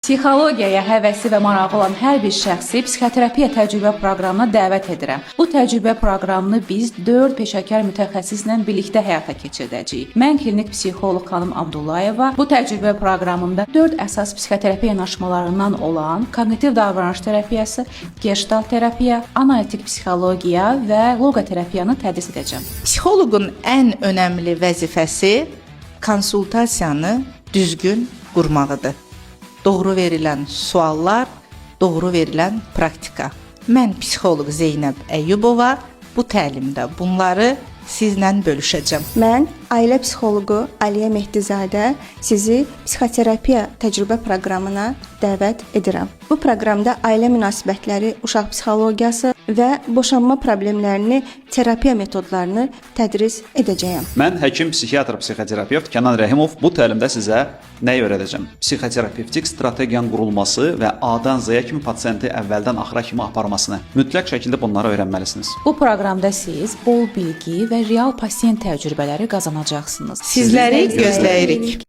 Psixologiyaya həvəsi və marağı olan hər bir şəxsi psixoterapiya təcrübə proqramına dəvət edirəm. Bu təcrübə proqramını biz 4 peşəkar mütəxəssislə birlikdə həyata keçirdəcəyik. Mən klinik psixoloq xanım Abdullayeva bu təcrübə proqramında 4 əsas psixoterapiya yanaşmalarından olan kognitiv davranış terapiyası, gestalt terapiya, analitik psixologiya və loqoterapiyanı tədris edəcəm. Psixoloqun ən önəmli vəzifəsi konsultasiyanı düzgün qurmağıdır. Doğru verilən suallar, doğru verilən praktika. Mən psixoloq Zeynəb Əyyubova bu təlimdə bunları sizlə bölüşəcəm. Mən ailə psixoloqu Aliyə Mehdizadə sizi psixoterapiya təcrübə proqramına dəvət edirəm. Bu proqramda ailə münasibətləri, uşaq psixologiyası və boşanma problemlərini, terapiya metodlarını tədris edəcəyəm. Mən həkim, psixiatr, psixoterapevt Kənan Rəhimov bu təlimdə sizə nəyi öyrədəcəm? Psixoterapevtik strategiyanın qurulması və A-dan Z-yə kimi pasiyenti əvvəldən axıra kimi aparmasını. Mütləq şəkildə bunları öyrənməlisiniz. Bu proqramda siz bol bilgi və real pasiyent təcrübələri qazanacaqsınız. Sizləri gözləyirik.